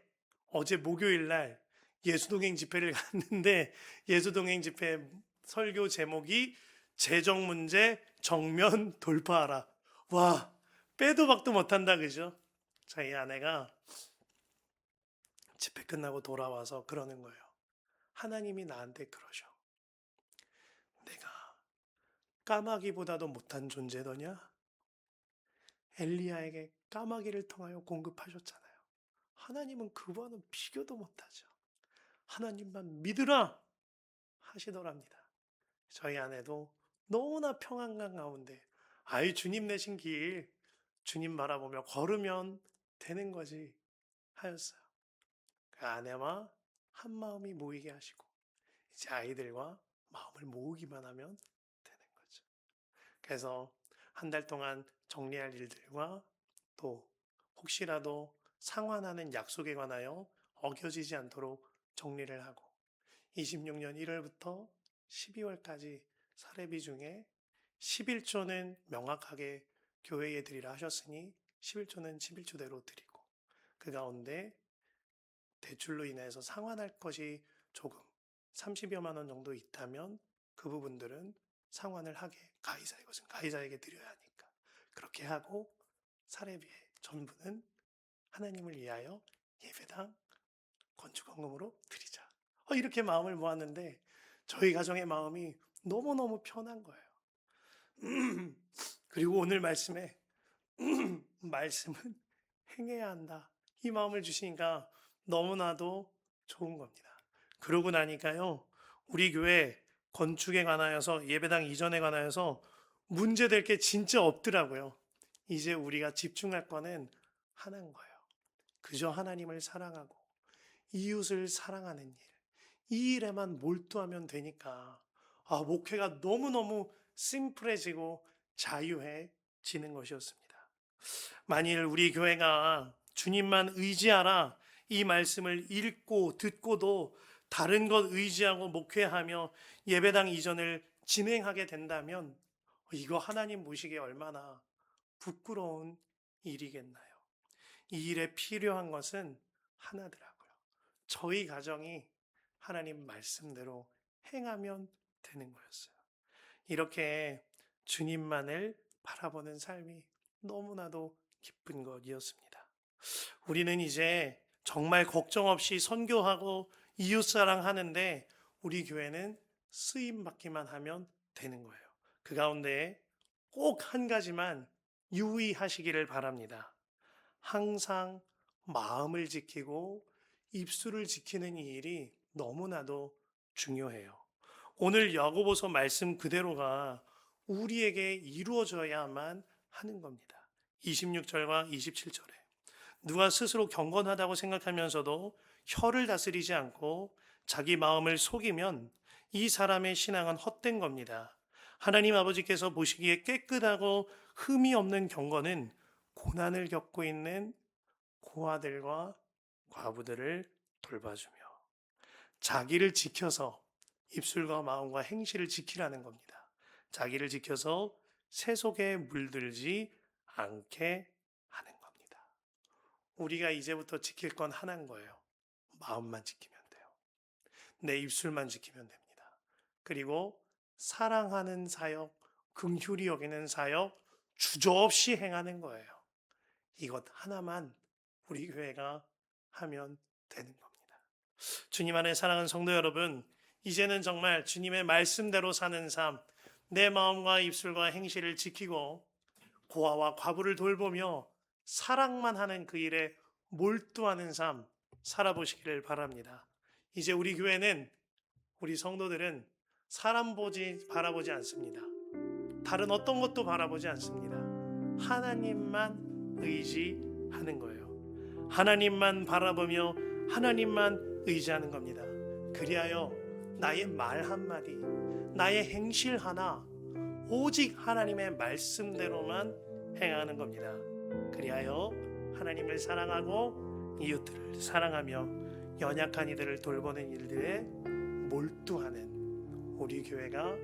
A: 어제 목요일 날 예수동행 집회를 갔는데 예수동행 집회 설교 제목이 재정 문제 정면 돌파하라. 와, 빼도 박도 못한다, 그죠? 저희 아내가 집회 끝나고 돌아와서 그러는 거예요. 하나님이 나한테 그러셔. 내가 까마귀보다도 못한 존재더냐? 엘리야에게 까마귀를 통하여 공급하셨잖아요. 하나님은 그와는 비교도 못하죠. 하나님만 믿으라 하시더랍니다. 저희 아내도 너무나 평안감 가운데 아이 주님 내신 길 주님 바라보며 걸으면 되는 거지 하였어요. 그 아내와 한 마음이 모이게 하시고 이제 아이들과 마음을 모으기만 하면 되는 거죠. 그래서 한 달 동안 정리할 일들과 또 혹시라도 상환하는 약속에 관하여 어겨지지 않도록 정리를 하고 26년 1월부터 12월까지 사례비 중에 11조는 명확하게 교회에 드리라 하셨으니 11조는 11조대로 드리고 그 가운데 대출로 인해서 상환할 것이 조금 30여만 원 정도 있다면 그 부분들은 상환을 하게 가이사의 것은 가이사에게 드려야 하니까 그렇게 하고 사례비의 전부는 하나님을 위하여 예배당 건축헌금으로 드리자. 이렇게 마음을 모았는데 저희 가정의 마음이 너무너무 편한 거예요. 그리고 오늘 말씀에 말씀은 행해야 한다. 이 마음을 주시니까 너무나도 좋은 겁니다. 그러고 나니까요. 우리 교회 건축에 관하여서 예배당 이전에 관하여서 문제될 게 진짜 없더라고요. 이제 우리가 집중할 거는 하나인 거예요. 그저 하나님을 사랑하고 이웃을 사랑하는 일. 이 일에만 몰두하면 되니까 목회가 너무너무 심플해지고 자유해지는 것이었습니다. 만일 우리 교회가 주님만 의지하라 이 말씀을 읽고 듣고도 다른 것 의지하고 목회하며 예배당 이전을 진행하게 된다면 이거 하나님 보시기에 얼마나 부끄러운 일이겠나요? 이 일에 필요한 것은 하나더라고요. 저희 가정이 하나님 말씀대로 행하면 되는 거였어요. 이렇게 주님만을 바라보는 삶이 너무나도 기쁜 것이었습니다. 우리는 이제 정말 걱정 없이 선교하고 이웃사랑 하는데 우리 교회는 쓰임 받기만 하면 되는 거예요. 그 가운데 꼭 한 가지만 유의하시기를 바랍니다. 항상 마음을 지키고 입술을 지키는 이 일이 너무나도 중요해요. 오늘 야고보서 말씀 그대로가 우리에게 이루어져야만 하는 겁니다. 26절과 27절에 누가 스스로 경건하다고 생각하면서도 혀를 다스리지 않고 자기 마음을 속이면 이 사람의 신앙은 헛된 겁니다. 하나님 아버지께서 보시기에 깨끗하고 흠이 없는 경건은 고난을 겪고 있는 고아들과 과부들을 돌봐주며 자기를 지켜서 입술과 마음과 행실을 지키라는 겁니다. 자기를 지켜서 세속에 물들지 않게 하는 겁니다. 우리가 이제부터 지킬 건 하나인 거예요. 마음만 지키면 돼요. 내 입술만 지키면 됩니다. 그리고 사랑하는 사역, 긍휼히 여기는 사역 주저없이 행하는 거예요. 이것 하나만 우리 교회가 하면 되는 겁니다. 주님 안에 사랑하는 성도 여러분, 이제는 정말 주님의 말씀대로 사는 삶, 내 마음과 입술과 행실을 지키고 고아와 과부를 돌보며 사랑만 하는 그 일에 몰두하는 삶 살아보시기를 바랍니다. 이제 우리 교회는, 우리 성도들은 사람 바라보지 않습니다. 다른 어떤 것도 바라보지 않습니다. 하나님만 의지하는 거예요. 하나님만 바라보며 하나님만 의지하는 겁니다. 그리하여 나의 말 한마디, 나의 행실 하나 오직 하나님의 말씀대로만 행하는 겁니다. 그리하여 하나님을 사랑하고 이웃들을 사랑하며 연약한 이들을 돌보는 일들에 몰두하는 우리 교회가,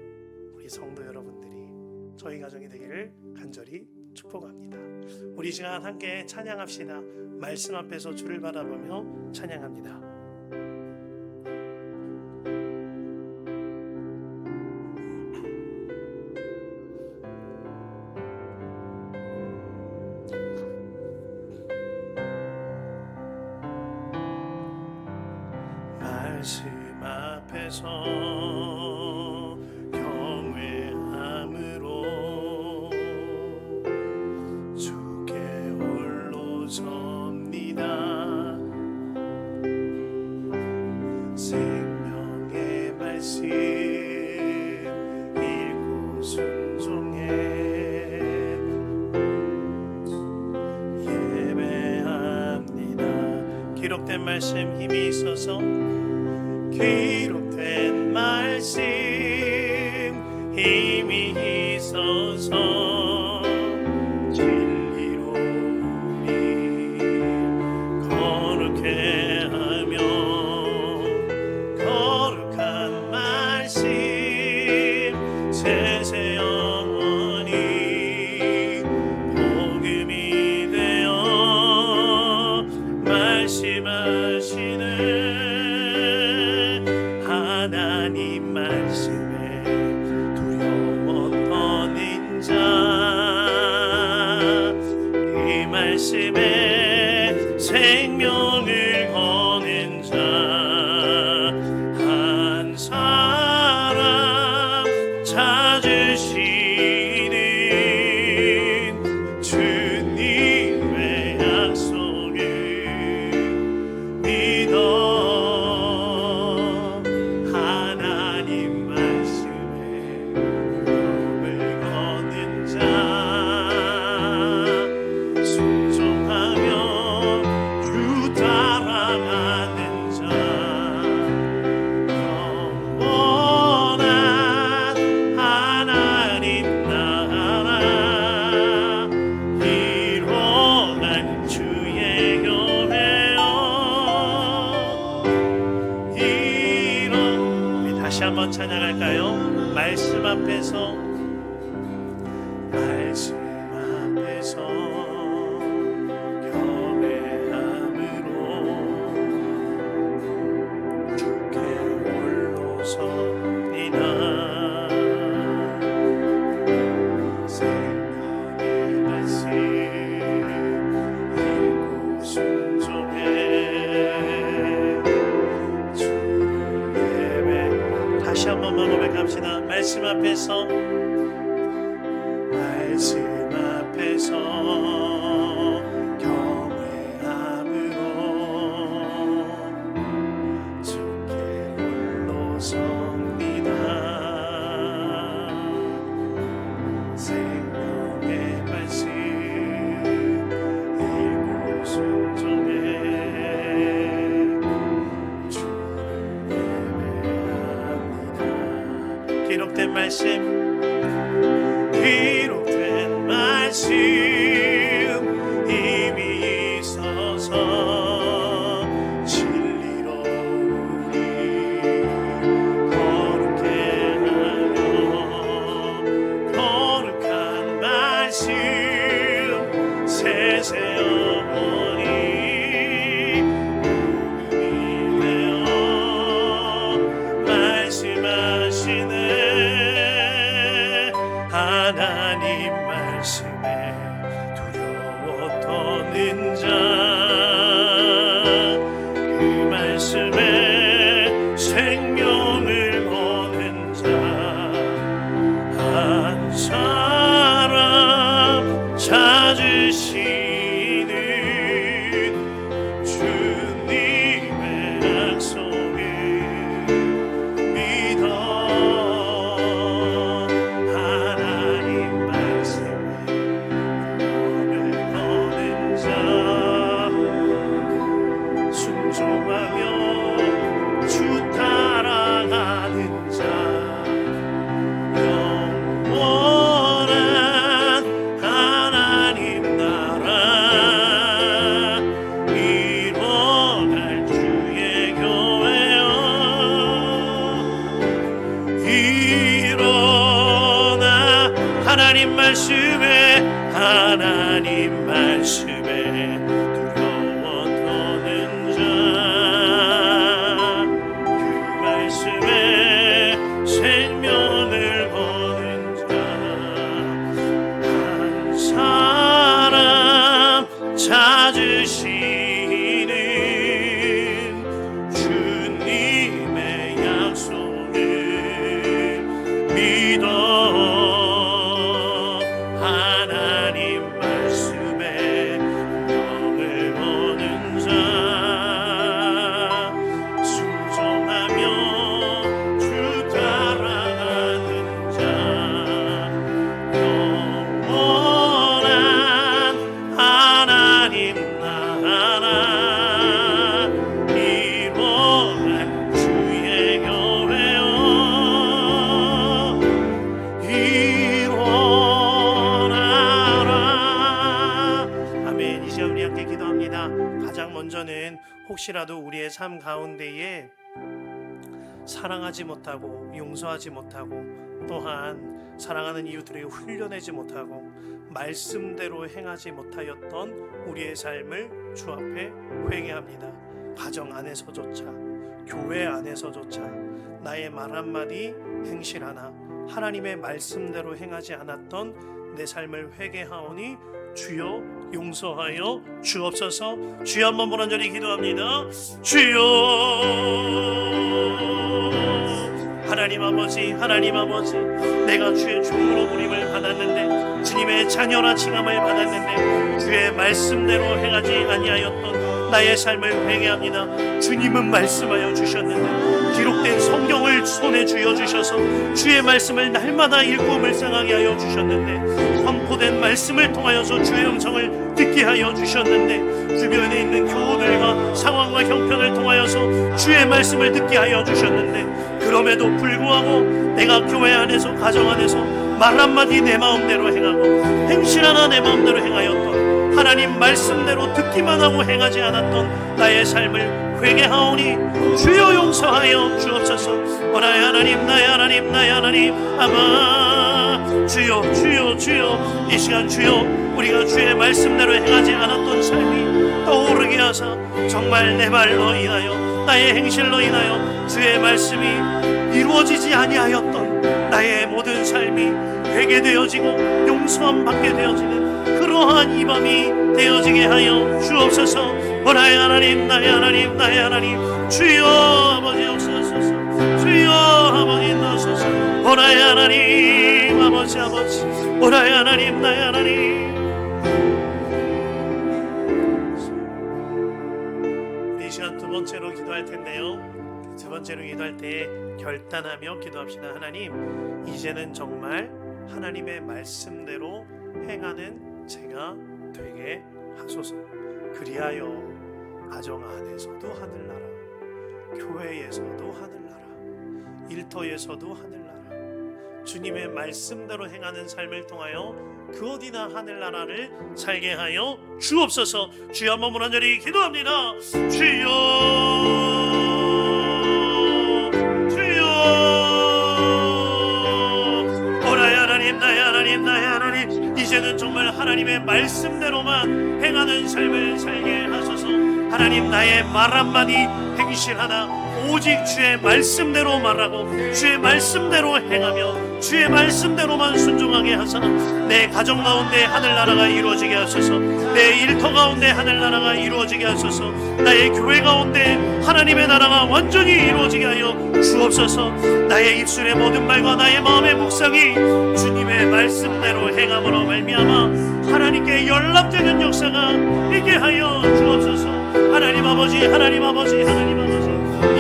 A: 우리 성도 여러분들이, 저희 가정이 되기를 간절히 축복합니다. 우리 시간 함께 찬양합시다. 말씀 앞에서 주를 바라보며 찬양합니다. 말씀 앞에서 경외함으로 주께 홀로 섭니다. 생명의 말씀 읽고 순종해 예배합니다. 기록된 말씀 힘이 있어서, 기록된 말씀 힘이 있어서 진리로 우리 거룩해 하며 거룩한 말씀 세세 영원히 복음이 되어 말씀하시는 하나님 말씀에 두려워 떠는 자, 이 말씀에 생명을 거는 자 한 사람 찾으시는 주님의 약속을 믿어 순종하며 생명의 말씀 읽고 순종해 주를 예배. 다시 한번만 고백합시다. 말씀 앞에서 경외함으로 주께 홀로 섭니다. 생명의 말씀 읽고 순종해 주를 예배합니다. 기록된 말씀 힘이 있어서 진리로 우리 거룩해 하며 거룩한 말씀 세세 어머니 복음이 되어 말씀하시네. 하나님 말씀에 두려워 떠는 자, 그 말씀에 생명을 거는 자, 한 사람 찾으시는 주님의 약속을 믿어 하나님 말씀에 두려워 떠는 자, 그 말씀에 생명을 거는 자, 한 사람 찾으시는 주님의 약속을 믿어 혹시라도 우리의 삶 가운데에 사랑하지 못하고 용서하지 못하고 또한 사랑하는 이웃들에게 훈련하지 못하고 말씀대로 행하지 못하였던 우리의 삶을 주 앞에 회개합니다. 가정 안에서조차 교회 안에서조차 나의 말 한마디 행실 하나 하나님의 말씀대로 행하지 않았던 내 삶을 회개하오니 주여 용서하여 주옵소서. 주여 한번 보란전히 기도합니다. 주여 하나님 아버지 내가 주의 종으로 부림을 받았는데 주님의 자녀라 칭함을 받았는데 주의 말씀대로 행하지 아니하였던 나의 삶을 회개합니다. 주님은 말씀하여 주셨는데 기록된 성경을 손에 쥐어 주셔서 주의 말씀을 날마다 읽고 묵상하게 하여 주셨는데 선포된 말씀을 통하여서 주의 음성을 듣게 하여 주셨는데 주변에 있는 교우들과 상황과 형편을 통하여서 주의 말씀을 듣게 하여 주셨는데 그럼에도 불구하고 내가 교회 안에서 가정 안에서 말 한마디 내 마음대로 행하고 행실 하나 내 마음대로 행하였던 하나님 말씀대로 듣기만 하고 행하지 않았던 나의 삶을 회개하오니 주여 용서하여 주옵소서. 나의 하나님 나의 하나님 나의 하나님 아바 주여 이 시간 주여 우리가 주의 말씀대로 행하지 않았던 삶이 떠오르게 하사 정말 내 말로 인하여 나의 행실로 인하여 주의 말씀이 이루어지지 아니하였던 나의 모든 삶이 회개되어지고 용서함받게 되어지는 그러한 이 밤이 되어지게 하여 주옵소서. 나의 하나님, 나의 하나님, 나의 하나님, 주여 아버지 역사하소서. 주여 아버지 인도하소서. 나의 하나님, 아버지 아버지, 나의 하나님, 나의 하나님. 이 시간 두 번째로 기도할 텐데요, 두 번째로 기도할 때 결단하며 기도합시다. 하나님, 이제는 정말 하나님의 말씀대로 행하는 제가 되게 하소서. 그리하여 가정 안에서도 하늘나라, 교회에서도 하늘나라, 일터에서도 하늘나라, 주님의 말씀대로 행하는 삶을 통하여 그 어디나 하늘나라를 살게 하여 주옵소서. 주여 한번 간절히 기도합니다. 주여, 주여, 나의 하나님, 나의 하나님, 나의 하나님, 이제는 정말 하나님의 말씀대로만 행하는 삶을 살게 하소서. 하나님, 나의 말 한마디 행실 하나 오직 주의 말씀대로 말하고 주의 말씀대로 행하며 주의 말씀대로만 순종하게 하사 내 가정 가운데 하늘나라가 이루어지게 하소서. 내 일터 가운데 하늘나라가 이루어지게 하소서. 나의 교회 가운데 하나님의 나라가 완전히 이루어지게 하여 주옵소서. 나의 입술의 모든 말과 나의 마음의 묵상이 주님의 말씀대로 행함으로 말미암아 하나님께 연락되는 역사가 있게 하여 주옵소서. 하나님 아버지, 하나님 아버지, 하나님 아버지,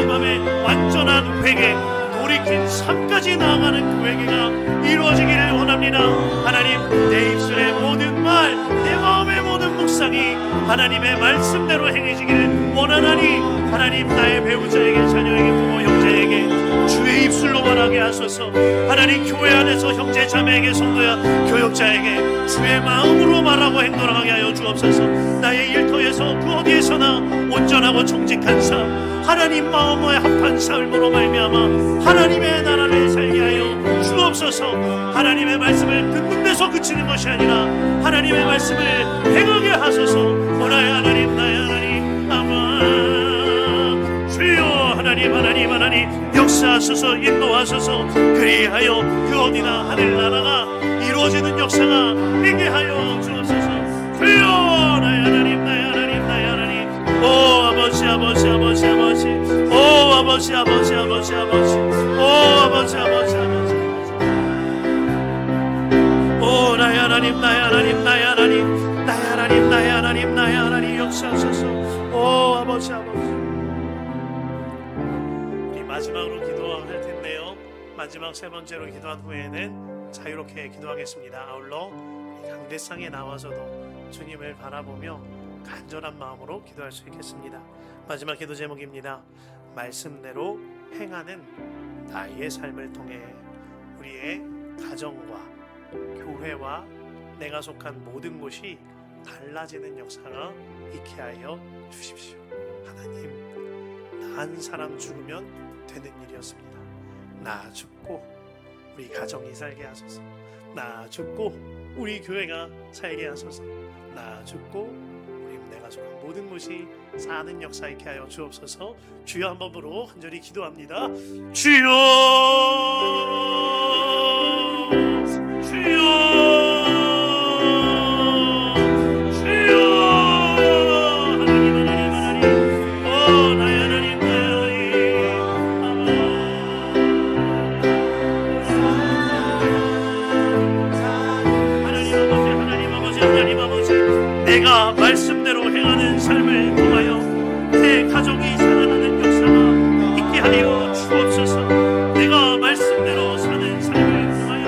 A: 이 밤에 완전한 회개, 돌이킨 삶까지 나아가는 그 회개가 이루어지기를 원합니다. 하나님, 내 입술의 모든 말, 내 마음의 모든 묵상이 하나님의 말씀대로 행해지기를 원하나니 하나님, 나의 배우자에게, 자녀에게, 부모, 형제에게 주의 입술로 말하게 하소서. 하나님, 교회 안에서 형제, 자매에게, 성도야, 교역자에게 주의 마음으로 말하고 행동하게 하여 주옵소서. 나의 일터에서 그 어디에서나 온전하고 정직한 삶, 하나님 마음에 합한 삶으로 말미암아 하나님의 나라를 살게 하여 주옵소서. 하나님의 말씀을 듣는 데서 그치는 것이 아니라 하나님의 말씀을 행하게 하소서. 나의 하나님, 나의 하나님, 아마 주여 하나님, 하나님, 하나님 역사하소서, 인도하소서. 그리하여 그 어디나 하늘나라가 이루어지는 역사가 있게 하여 주옵소서. 주여 나의 하나님, 나의 하나님, 나의 하나님. 오 아버지, 아버지, 아버지, 아버지, 오 아버지, 아버지, 아버지, 아버지, 오 아버지, 아버지, 아버지, 오 나의 하나님, 나의 하나님, 나의 하나님, 나의 하나님, 나의 하나님, 나의 하나님 역사하소서. 오 아버지, 아버지. 우리 마지막으로 기도할 텐데요, 마지막 세 번째로 기도한 후에는 자유롭게 기도하겠습니다. 아울러 강대상에 나와서도 주님을 바라보며 간절한 마음으로 기도할 수 있겠습니다. 마지막 기도 제목입니다. 말씀대로 행하는 나의 삶을 통해 우리의 가정과 교회와 내가 속한 모든 곳이 달라지는 역사가 있게 하여 주십시오. 하나님, 나 한 사람 죽으면 되는 일이었습니다. 나 죽고 우리 가정이 살게 하소서. 나 죽고 우리 교회가 살게 하소서. 나 죽고 내가 속한 모든 곳이 사는 역사 있게 하여 주옵소서. 주여 한 번으로 간절히 기도합니다. 주여, 주여, 주여. 하나님, 하나님, 하나님, 오 나의 하나님, 나의 하나님, 하나님 아버지, 하나님 아버지, 내가 말씀대로 행하는 삶을 통하여 내 가정이 살아나는 역사가 있게 하여 주옵소서. 내가 말씀대로 사는 삶을 통하여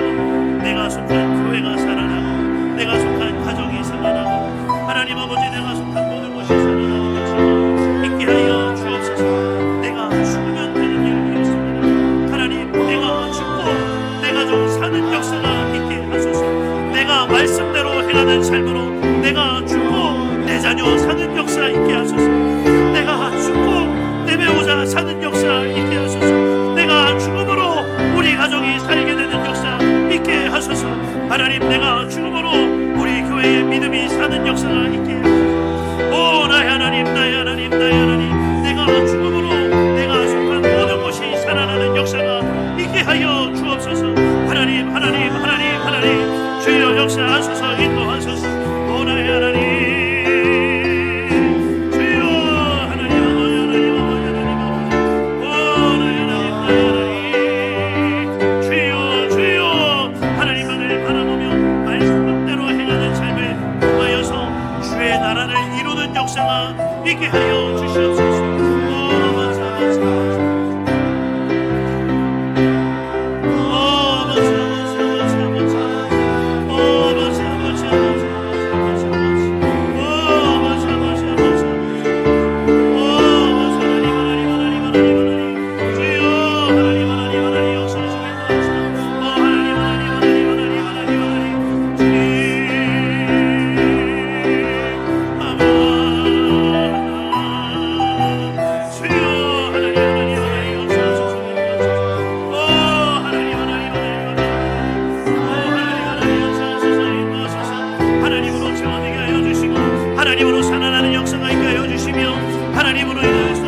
A: 내가 속한 교회가 살아나고 내가 속한 가정이 살아나고 하나님 아버지, 내가 속한 모든 것이 살아나는 역사가 있게 하여 주옵소서. 내가 죽으면 되는 일이었습니다. 하나님, 내가 죽고 내 가정 사는 역사가 있게 하소서. 내가 말씀대로 행하는 삶으로 내가 죽고 내 자녀 사는 역사 있게 하소서. 내가 죽고 내 배우자 사는 역사 있게 하소서. 내가 죽음으로 우리 가정이 살게 되는 역사 있게 하소서. 하나님, 내가 죽음으로 우리 교회의 믿음이 사는 역사가 있게 하소서. 오 나의 하나님, 나의 하나님, 나의 하나님, 내가 죽음으로 내가 속한 모든 것이 살아나는 역사가 있게 하여 주옵소서. 하나님, 하나님, 하나님, 하나님, 주여 역사 주옵소서 인도하소서 오라의 하나님 주여 하나님 아버지 주여 하나님만을 바라보며 말씀대로 행하는 삶을 통하여서 주의 나라를 이루는 역사가 있게 하여 주시옵소서. 하나님으로 살아나는 역사가 있게 하여 주시며 하나님으로 인하여서